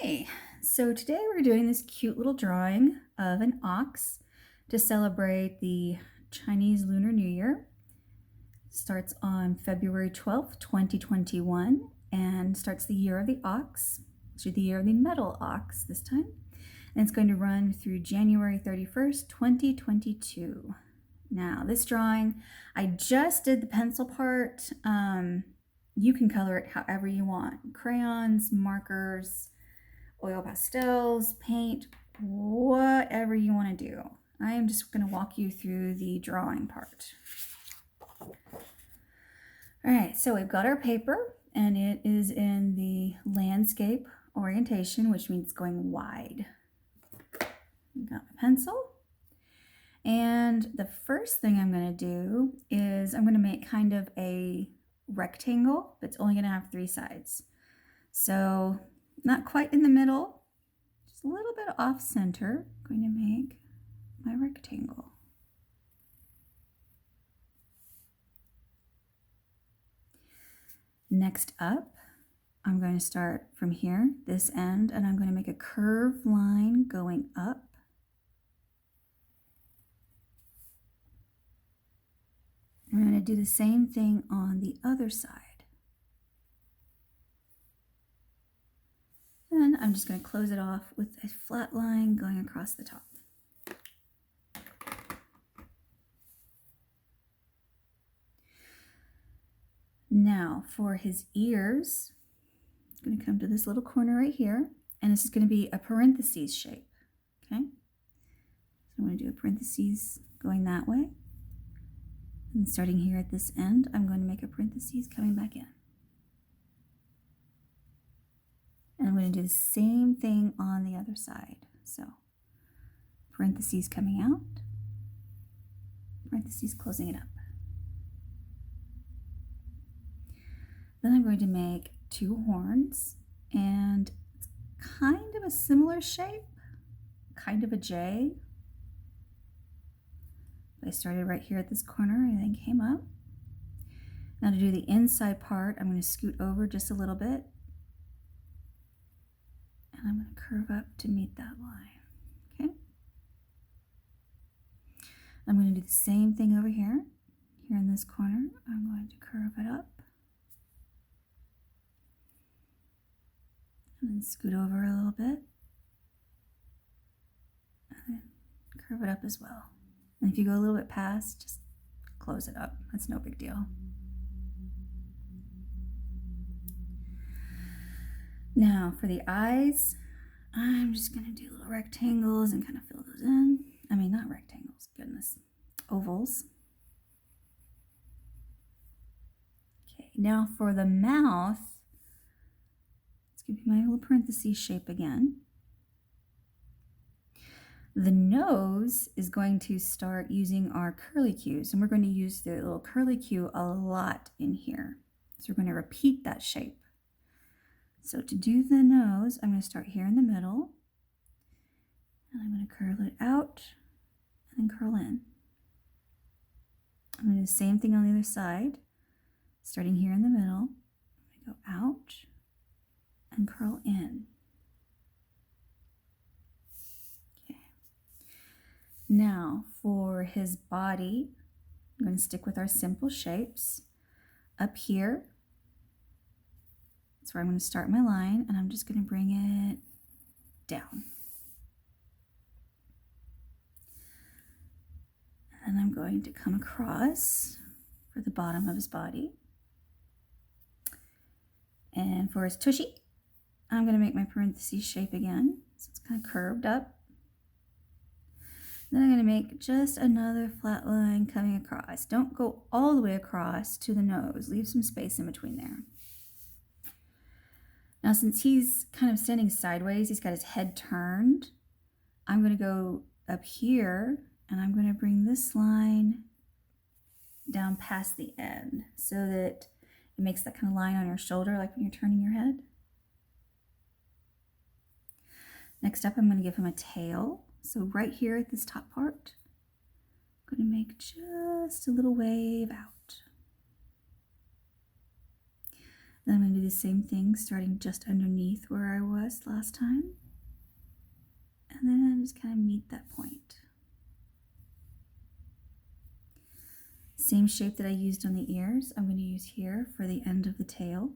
Okay, so today we're doing this cute little drawing of an ox to celebrate the Chinese Lunar New Year. Starts on February 12th, 2021, and starts the year of the ox, actually the year of the metal ox this time. And it's going to run through January 31st, 2022. Now, this drawing, I just did the pencil part. You can color it however you want. Crayons, markers, oil pastels, paint, whatever you want to do. I am just going to walk you through the drawing part. All right, so we've got our paper, and it is in the landscape orientation, which means going wide. I've got my pencil. And the first thing I'm going to do is I'm going to make kind of a rectangle, but it's only going to have 3 sides. So not quite in the middle, just a little bit off center. I'm going to make my rectangle. Next up, I'm going to start from here, this end, and I'm going to make a curved line going up. I'm going to do the same thing on the other side. Then I'm just going to close it off with a flat line going across the top. Now for his ears, I'm going to come to this little corner right here, and this is going to be a parentheses shape. Okay, so I'm going to do a parentheses going that way. And starting here at this end, I'm going to make a parentheses coming back in. And I'm going to do the same thing on the other side. So parentheses coming out, parentheses closing it up. Then I'm going to make 2 horns, and it's kind of a similar shape, kind of a J. I started right here at this corner and then came up. Now to do the inside part, I'm going to scoot over just a little bit. And I'm going to curve up to meet that line. Okay. I'm going to do the same thing over here. Here in this corner, I'm going to curve it up. And then scoot over a little bit. And then curve it up as well. And if you go a little bit past, just close it up. That's no big deal. Now for the eyes, I'm just going to do little rectangles and kind of fill those in. I mean, not rectangles, goodness, ovals. Okay, now for the mouth, let's give you my little parentheses shape again. The nose is going to start using our curlicues, and we're going to use the little curlicue a lot in here. So we're going to repeat that shape. So to do the nose, I'm going to start here in the middle, and I'm going to curl it out and then curl in. I'm going to do the same thing on the other side, starting here in the middle. I'm going to go out and curl in. Now for his body, I'm going to stick with our simple shapes. Up here, that's where I'm going to start my line, and I'm just going to bring it down. And I'm going to come across for the bottom of his body. And for his tushy, I'm going to make my parentheses shape again. So it's kind of curved up. Then I'm going to make just another flat line coming across. Don't go all the way across to the nose. Leave some space in between there. Now, since he's kind of standing sideways, he's got his head turned, I'm going to go up here, and I'm going to bring this line down past the end so that it makes that kind of line on your shoulder, like when you're turning your head. Next up, I'm going to give him a tail. So right here at this top part, I'm going to make just a little wave out. Then I'm going to do the same thing, starting just underneath where I was last time. And then I just kind of meet that point. Same shape that I used on the ears, I'm going to use here for the end of the tail.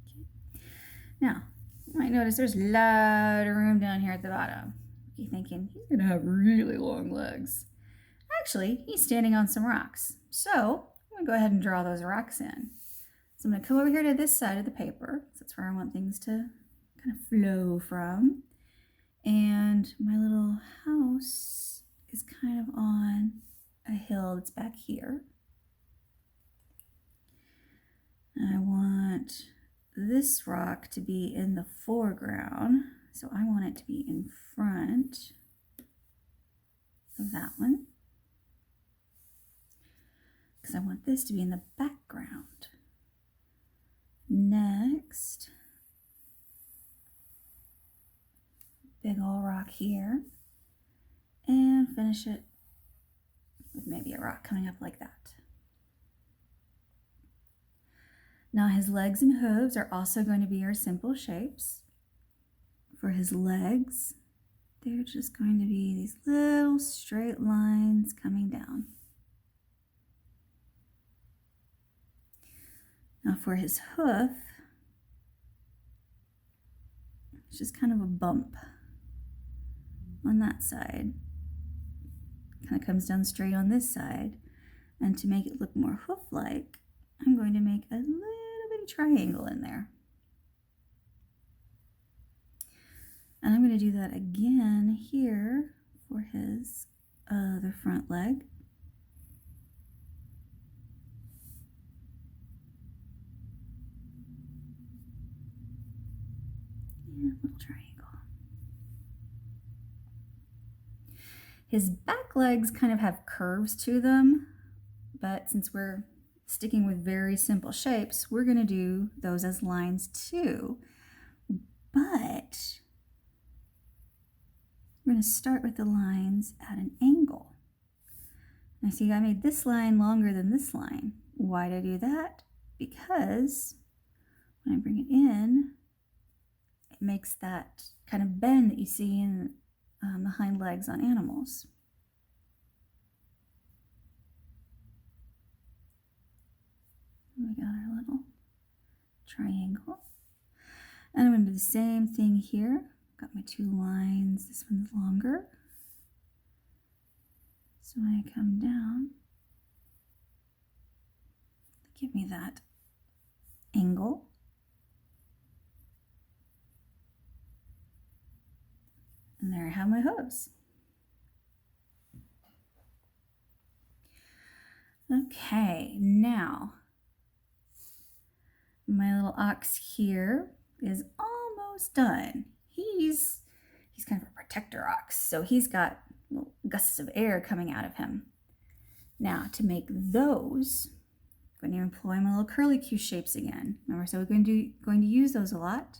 Okay. Now, you might notice there's a lot of room down here at the bottom. You're thinking, he's going to have really long legs. Actually, he's standing on some rocks. So I'm going to go ahead and draw those rocks in. So I'm going to come over here to this side of the paper. That's where I want things to kind of flow from. And my little house is kind of on a hill that's back here. And I want this rock to be in the foreground. So I want it to be in front of that one, because I want this to be in the background. Next, big old rock here, and finish it with maybe a rock coming up like that. Now his legs and hooves are also going to be our simple shapes. For his legs, they're just going to be these little straight lines coming down. Now for his hoof, it's just kind of a bump on that side. Kind of comes down straight on this side. And to make it look more hoof-like, I'm going to make a little bitty triangle in there. And I'm going to do that again here for his other front leg. And a little triangle. His back legs kind of have curves to them, but since we're sticking with very simple shapes, we're going to do those as lines too. But we're going to start with the lines at an angle. Now see, I made this line longer than this line. Why did I do that? Because when I bring it in, it makes that kind of bend that you see in the hind legs on animals. We got our little triangle. And I'm going to do the same thing here. Got my two lines. This one's longer. So when I come down, give me that angle. And there I have my hooves. Okay, now my little ox here is almost done. He's kind of a protector ox, so he's got little gusts of air coming out of him. Now to make those, I'm going to employ my little curlicue shapes again. Remember, so we're going to use those a lot.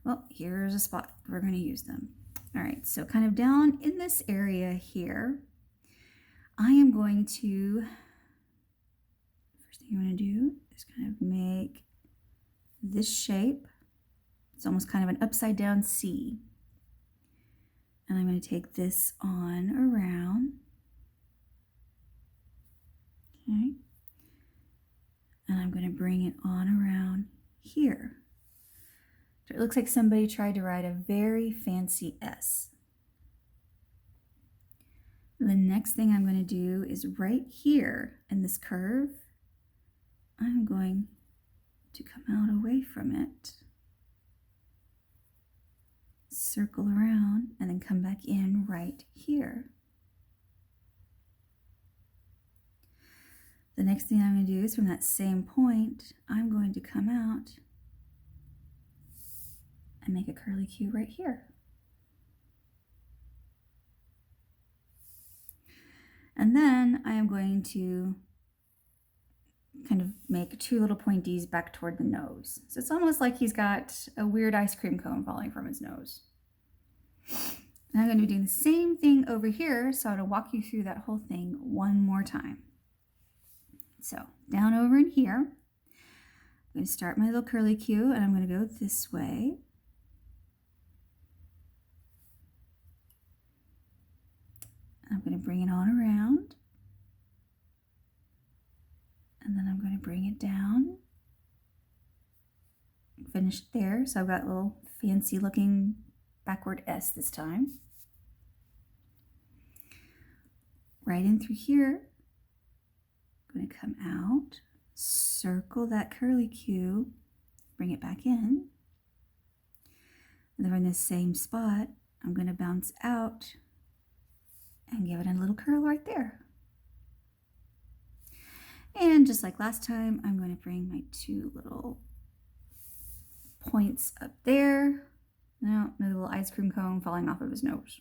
Well, here's a spot we're going to use them. All right, so kind of down in this area here, I am going to, first thing I'm going to do is kind of make this shape. It's almost kind of an upside down C. And I'm going to take this on around. Okay. And I'm going to bring it on around here. So it looks like somebody tried to write a very fancy S. The next thing I'm going to do is right here in this curve, I'm going to come out away from it, circle around, and then come back in right here. The next thing I'm going to do is from that same point, I'm going to come out and make a curlicue right here. And then I am going to kind of make two little pointies back toward the nose. So it's almost like he's got a weird ice cream cone falling from his nose. And I'm going to be doing the same thing over here, so I'm going to walk you through that whole thing one more time. So down over in here, I'm going to start my little curly Q, and I'm going to go this way. I'm going to bring it on around, and then I'm going to bring it down. Finish there, so I've got a little fancy looking backward S this time. Right in through here, I'm going to come out, circle that curly Q, bring it back in, and then from this same spot, I'm going to bounce out and give it a little curl right there. And just like last time, I'm going to bring my two little points up there. No, another little ice cream cone falling off of his nose.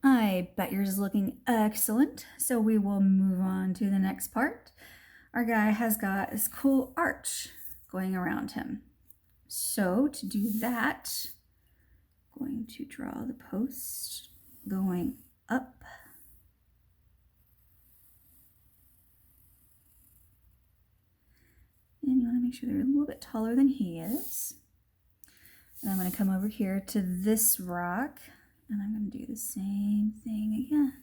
I bet yours is looking excellent, so we will move on to the next part. Our guy has got this cool arch going around him. So to do that, I'm going to draw the post going up. And you want to make sure they're a little bit taller than he is. And I'm going to come over here to this rock, and I'm going to do the same thing again.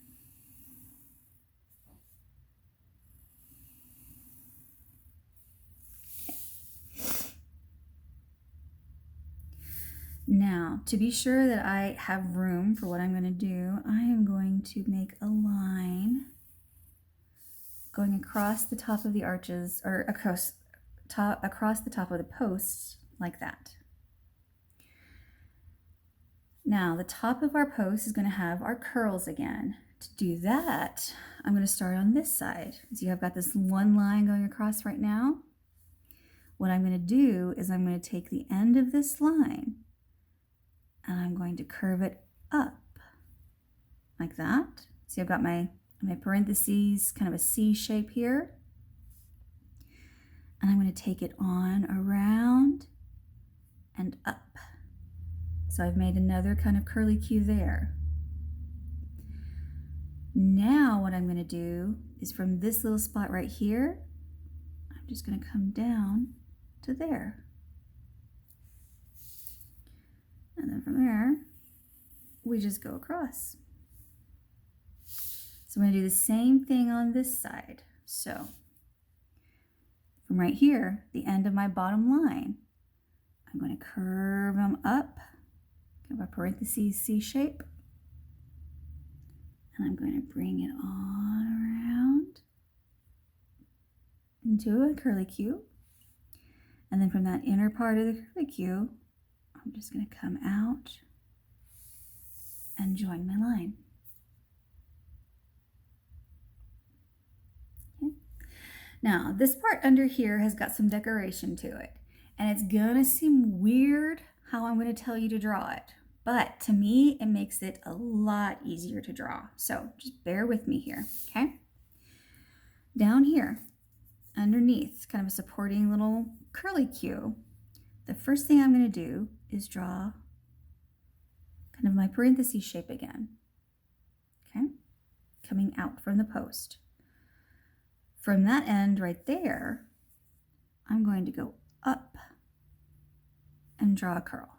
Okay. Now, to be sure that I have room for what I'm going to do, I am going to make a line going across the top of the arches, or across the top of the posts, like that. Now, the top of our post is going to have our curls again. To do that, I'm going to start on this side. So I've got this one line going across right now. What I'm going to do is I'm going to take the end of this line and I'm going to curve it up like that. See, I've got my parentheses, kind of a C shape here. And I'm going to take it on around and up. So I've made another kind of curly Q there. Now what I'm going to do is from this little spot right here, I'm just going to come down to there. And then from there, we just go across. So I'm going to do the same thing on this side. So from right here, the end of my bottom line, I'm going to curve them up, give a parentheses C shape, and I'm going to bring it on around into a curly Q. And then from that inner part of the curly Q, I'm just going to come out and join my line. Okay. Now, this part under here has got some decoration to it, and it's going to seem weird how I'm going to tell you to draw it, but to me, it makes it a lot easier to draw. So just bear with me here, okay? Down here, underneath, kind of a supporting little curly Q, the first thing I'm going to do is draw kind of my parenthesis shape again, okay? Coming out from the post. From that end right there, I'm going to go up and draw a curl.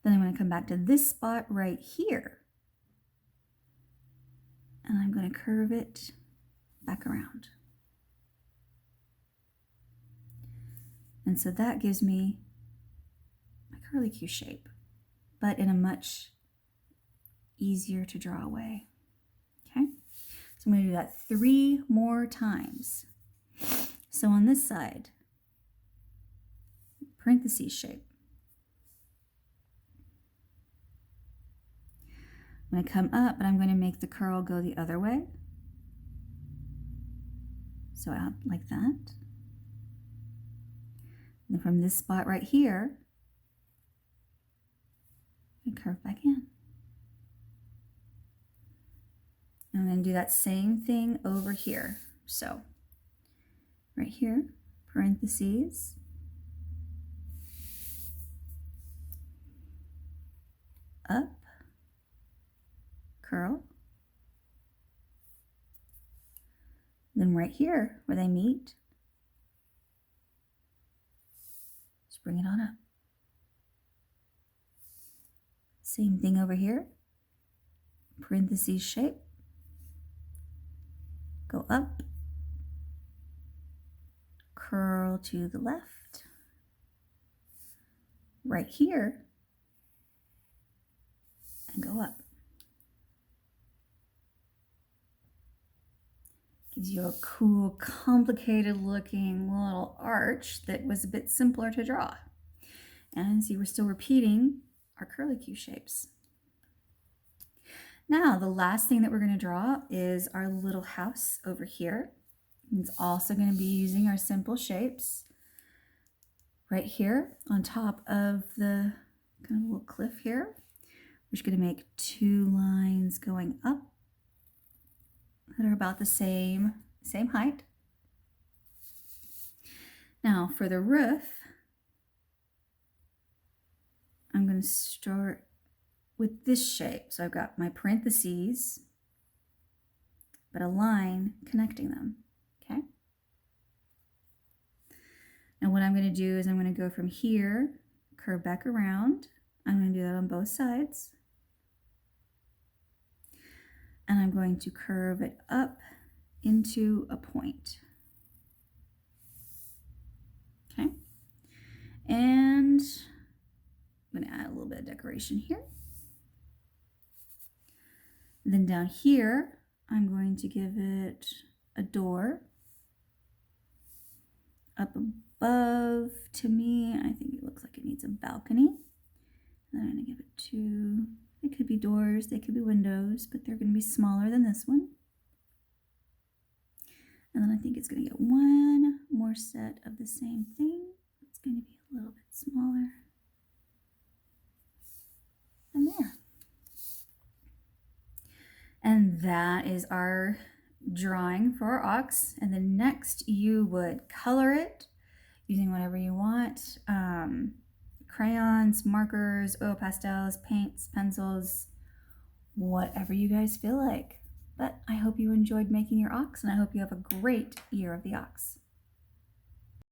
Then I'm going to come back to this spot right here, and I'm going to curve it back around. And so that gives me my curly Q shape, but in a much easier to draw way. Okay, so I'm going to do that 3 more times. So on this side, parentheses shape. I'm going to come up, but I'm going to make the curl go the other way. So out like that. And from this spot right here, and curve back in. And then do that same thing over here. So right here, parentheses, up, curl. Then right here where they meet, just bring it on up. Same thing over here, parentheses shape, go up, curl to the left, right here, and go up. Gives you a cool, complicated looking little arch that was a bit simpler to draw. And see, we're still repeating our curlicue shapes. Now, the last thing that we're going to draw is our little house over here. It's also going to be using our simple shapes. Right here on top of the kind of little cliff here, we're just going to make 2 lines going up that are about the same height. Now for the roof, I'm going to start with this shape. So I've got my parentheses, but a line connecting them, okay? Now what I'm going to do is I'm going to go from here, curve back around. I'm going to do that on both sides. And I'm going to curve it up into a point. Okay? And I'm going to add a little bit of decoration here. Then down here, I'm going to give it a door. Up above, to me, I think it looks like it needs a balcony. And I'm going to give it 2, it could be doors, they could be windows, but they're going to be smaller than this one. And then I think it's going to get 1 more set of the same thing. It's going to be a little bit smaller. And there. And that is our drawing for our ox. And then next you would color it using whatever you want. Crayons, markers, oil pastels, paints, pencils, whatever you guys feel like. But I hope you enjoyed making your ox, and I hope you have a great Year of the Ox.